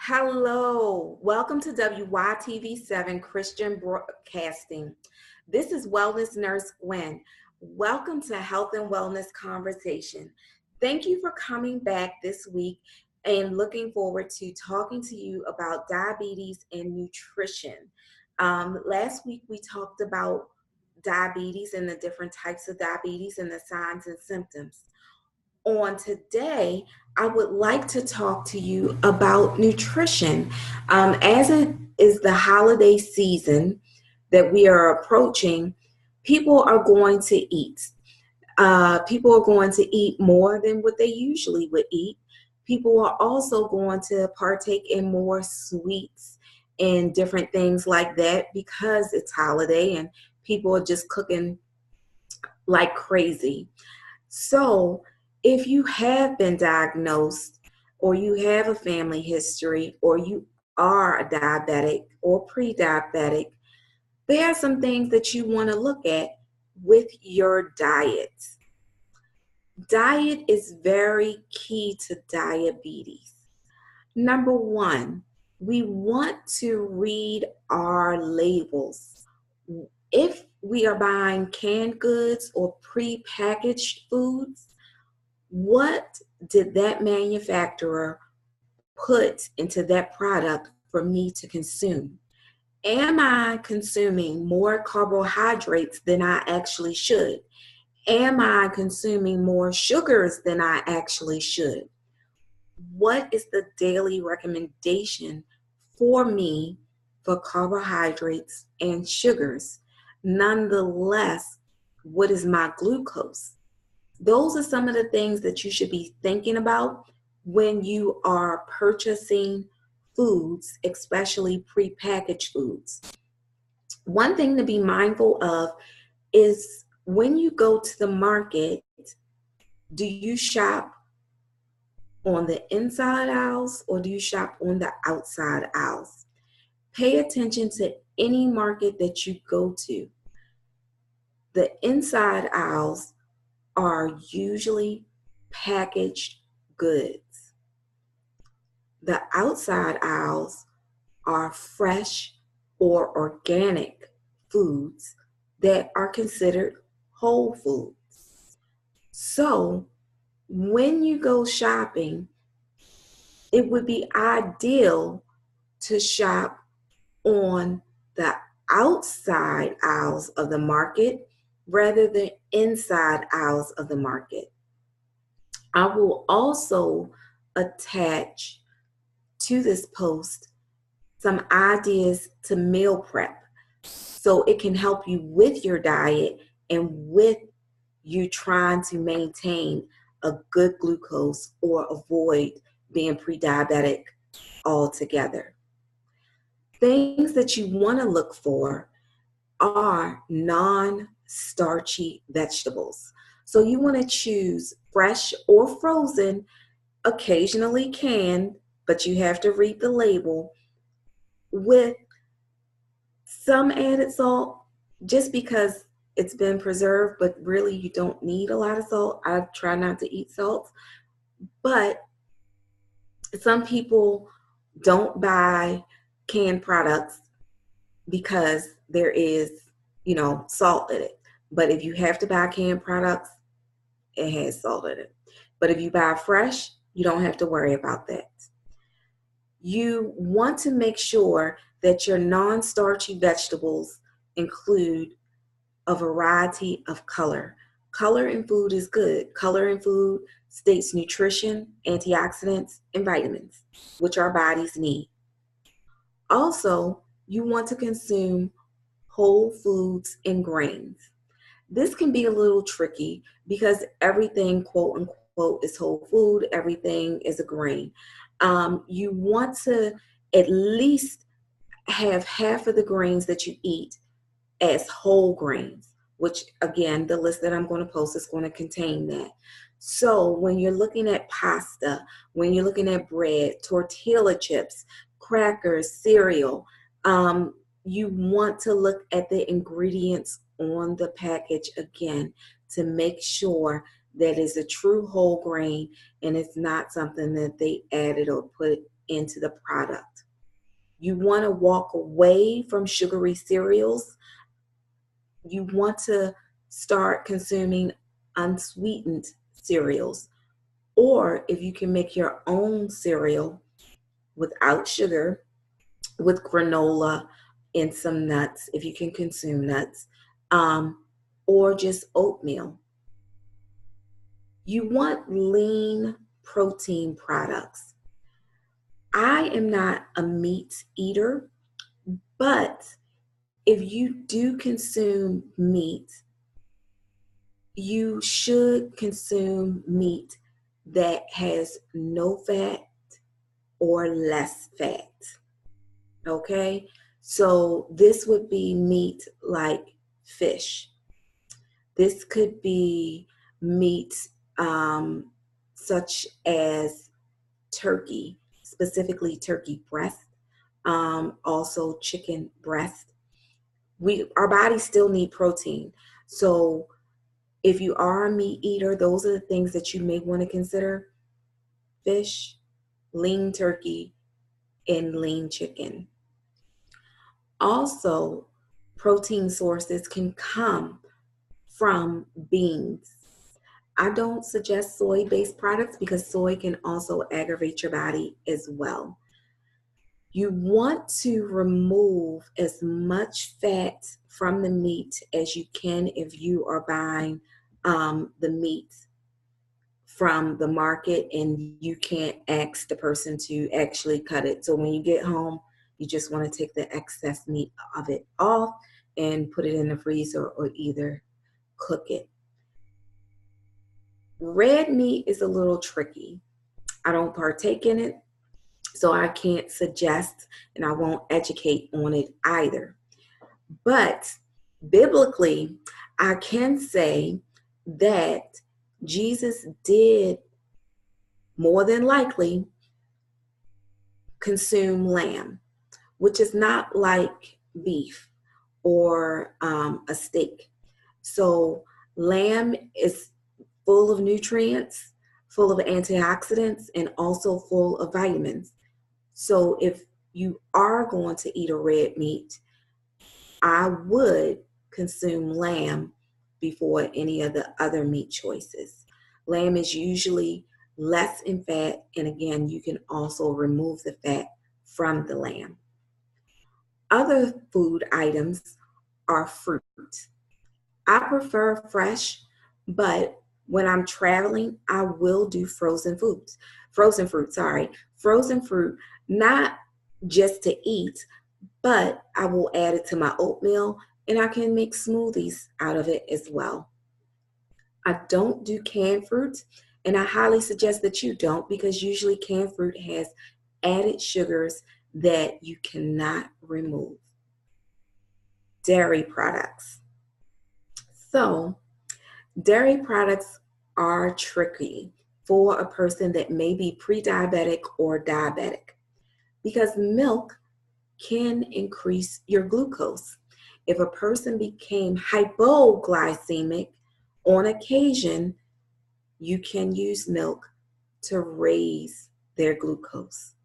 Hello, welcome to WYTV7 Christian Broadcasting. This is Wellness Nurse Gwen. Welcome to Health and Wellness Conversation. Thank you for coming back this week and looking forward to talking to you about diabetes and nutrition. Last week we talked about diabetes and the different types of diabetes and the signs and symptoms. On today, I would like to talk to you about nutrition. As it is the holiday season that we are approaching, people are going to eat. People are going to eat more than what they usually would eat. People are also going to partake in more sweets and different things like that because it's holiday and people are just cooking like crazy. So, if you have been diagnosed or you have a family history or you are a diabetic or pre-diabetic, there are some things that you want to look at with your diet. Diet is very key to diabetes. Number one, we want to read our labels. If we are buying canned goods or pre-packaged foods, what did that manufacturer put into that product for me to consume? Am I consuming more carbohydrates than I actually should? Am I consuming more sugars than I actually should? What is the daily recommendation for me for carbohydrates and sugars? Nonetheless, what is my glucose? Those are some of the things that you should be thinking about when you are purchasing foods, especially prepackaged foods. One thing to be mindful of is when you go to the market, do you shop on the inside aisles or do you shop on the outside aisles? Pay attention to any market that you go to. The inside aisles are usually packaged goods. The outside aisles are fresh or organic foods that are considered whole foods. So when you go shopping, it would be ideal to shop on the outside aisles of the market rather than inside aisles of the market. I will also attach to this post some ideas to meal prep so it can help you with your diet and with you trying to maintain a good glucose or avoid being pre-diabetic altogether. Things that you want to look for are non-starchy vegetables. So you want to choose fresh or frozen, occasionally canned, but you have to read the label, with some added salt just because it's been preserved, but really you don't need a lot of salt. I try not to eat salt, but some people don't buy canned products because there is, salt in it. But if you have to buy canned products, it has salt in it. But if you buy fresh, you don't have to worry about that. You want to make sure that your non-starchy vegetables include a variety of color. Color in food is good. Color in food states nutrition, antioxidants, and vitamins, which our bodies need. Also, you want to consume whole foods and grains. This can be a little tricky because everything, quote unquote, is whole food, everything is a grain. You want to at least have half of the grains that you eat as whole grains, which again, the list that I'm going to post is going to contain that. So when you're looking at pasta, when you're looking at bread, tortilla chips, crackers, cereal, you want to look at the ingredients on the package again to make sure that it's a true whole grain and it's not something that they added or put into the product. You want to walk away from sugary cereals. You want to start consuming unsweetened cereals. Or if you can make your own cereal without sugar, with granola and some nuts, if you can consume nuts, or just oatmeal. You want lean protein products. I am not a meat eater, but if you do consume meat, you should consume meat that has no fat or less fat. Okay? So this would be meat like fish. This could be meat such as turkey, specifically turkey breast, also chicken breast. Our bodies still need protein. So if you are a meat eater, those are the things that you may want to consider: fish, lean turkey, and lean chicken. Also, protein sources can come from beans. I don't suggest soy-based products because soy can also aggravate your body as well. You want to remove as much fat from the meat as you can if you are buying the meat from the market and you can't ask the person to actually cut it. So when you get home, you just want to take the excess meat of it off and put it in the freezer or either cook it. Red meat is a little tricky. I don't partake in it, so I can't suggest and I won't educate on it either. But biblically, I can say that Jesus did more than likely consume lamb, which is not like beef or a steak. So lamb is full of nutrients, full of antioxidants, and also full of vitamins. So if you are going to eat a red meat, I would consume lamb before any of the other meat choices. Lamb is usually less in fat, and again, you can also remove the fat from the lamb. Other food items are fruit. I prefer fresh, but when I'm traveling, I will do frozen fruit, not just to eat, but I will add it to my oatmeal and I can make smoothies out of it as well. I don't do canned fruit, and I highly suggest that you don't, because usually canned fruit has added sugars that you cannot remove. Dairy products. So, dairy products are tricky for a person that may be pre-diabetic or diabetic, because milk can increase your glucose. If a person became hypoglycemic, on occasion, you can use milk to raise their glucose.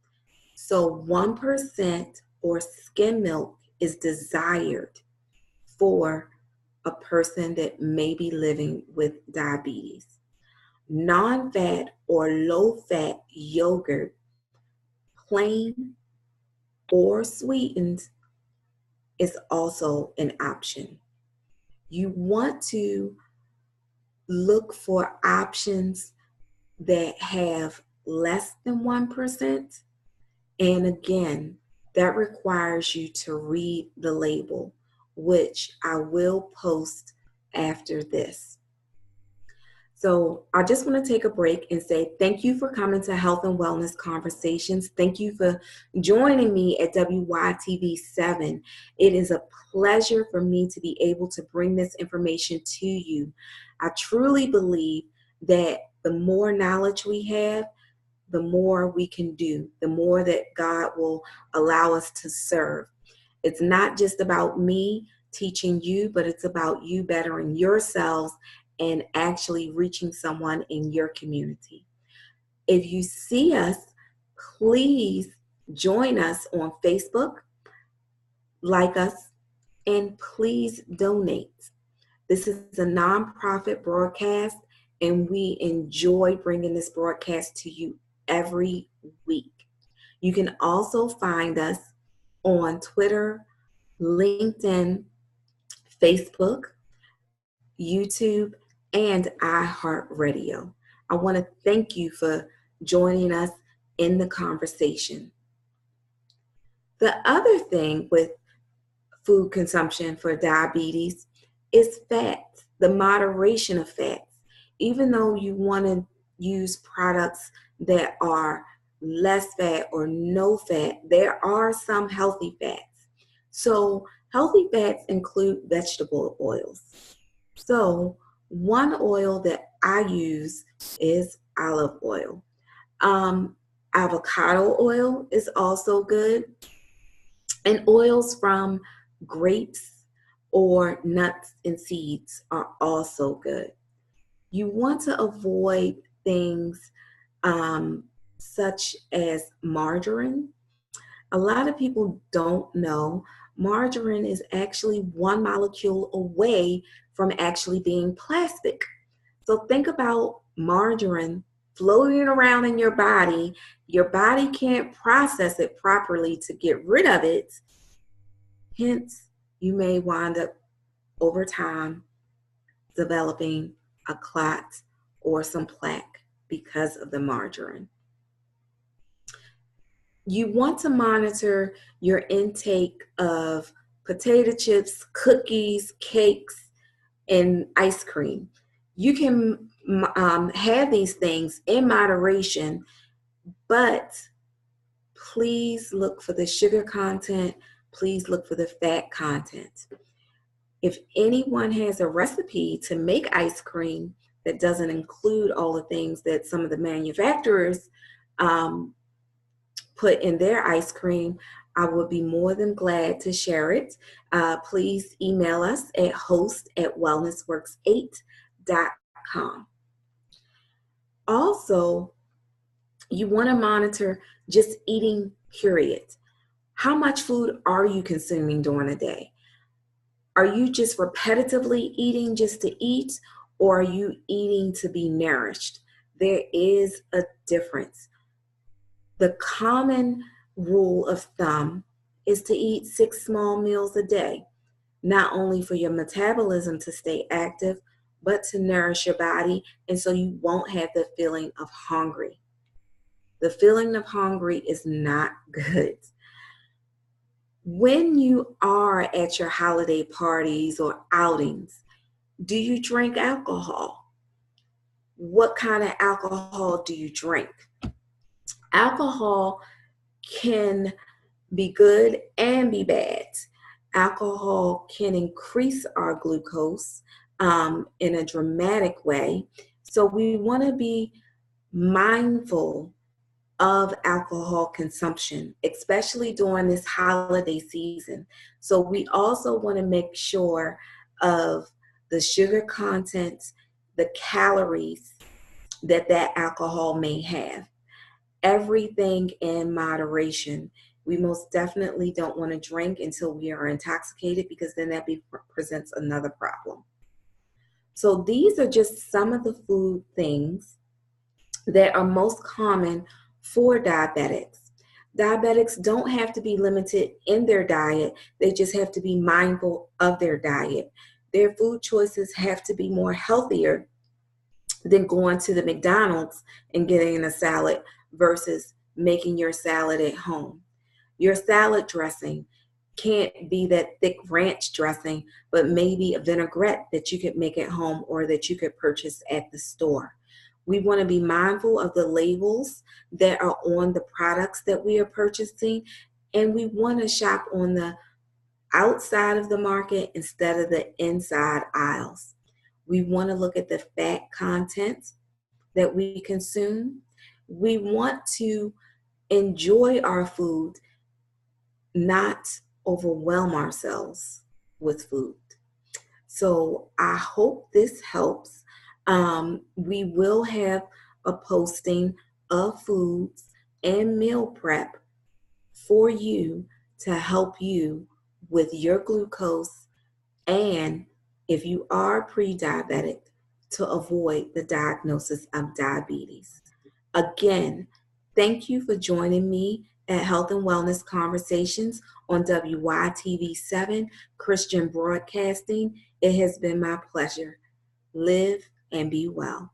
So 1% or skim milk is desired for a person that may be living with diabetes. Non-fat or low-fat yogurt, plain or sweetened, is also an option. You want to look for options that have less than 1%. And again, that requires you to read the label, which I will post after this. So I just want to take a break and say thank you for coming to Health and Wellness Conversations. Thank you for joining me at WYTV7. It is a pleasure for me to be able to bring this information to you. I truly believe that the more knowledge we have, the more we can do, the more that God will allow us to serve. It's not just about me teaching you, but it's about you bettering yourselves and actually reaching someone in your community. If you see us, Please join us on Facebook, like us, and please donate. This is a nonprofit broadcast, and we enjoy bringing this broadcast to you every week. You can also find us on Twitter, LinkedIn, Facebook, YouTube, and iHeartRadio. I want to thank you for joining us in the conversation. The other thing with food consumption for diabetes is fats, the moderation of fats. Even though you want to use products that are less fat or no fat, there are some healthy fats. So healthy fats include vegetable oils. So one oil that I use is olive oil. Avocado oil is also good. And oils from grapes or nuts and seeds are also good. You want to avoid things such as margarine. A lot of people don't know margarine is actually one molecule away from actually being plastic. So think about margarine floating around in your body. Your body can't process it properly to get rid of it. Hence, you may wind up over time developing a clot or some plaque because of the margarine. You want to monitor your intake of potato chips, cookies, cakes, and ice cream. You can have these things in moderation, but please look for the sugar content. Please look for the fat content. If anyone has a recipe to make ice cream that doesn't include all the things that some of the manufacturers put in their ice cream, I would be more than glad to share it. Please email us at host@wellnessworks8.com. Also, you want to monitor just eating, period. How much food are you consuming during a day? Are you just repetitively eating just to eat, or are you eating to be nourished? There is a difference. The common rule of thumb is to eat 6 small meals a day, not only for your metabolism to stay active, but to nourish your body, and so you won't have the feeling of hungry. The feeling of hungry is not good. When you are at your holiday parties or outings, do you drink alcohol? What kind of alcohol do you drink? Alcohol can be good and be bad. Alcohol can increase our glucose in a dramatic way. So we want to be mindful of alcohol consumption, especially during this holiday season. So we also want to make sure of the sugar content, the calories that alcohol may have. Everything in moderation. We most definitely don't want to drink until we are intoxicated, because then that presents another problem. So these are just some of the food things that are most common for diabetics. Diabetics don't have to be limited in their diet. They just have to be mindful of their diet. Their food choices have to be more healthier than going to the McDonald's and getting a salad versus making your salad at home. Your salad dressing can't be that thick ranch dressing, but maybe a vinaigrette that you could make at home or that you could purchase at the store. We want to be mindful of the labels that are on the products that we are purchasing, and we want to shop on the outside of the market instead of the inside aisles. We want to look at the fat content that we consume. We want to enjoy our food, not overwhelm ourselves with food. So I hope this helps. We will have a posting of foods and meal prep for you to help you with your glucose, and if you are pre-diabetic, to avoid the diagnosis of diabetes. Again, thank you for joining me at Health and Wellness Conversations on WYTV7 Christian Broadcasting. It has been my pleasure. Live and be well.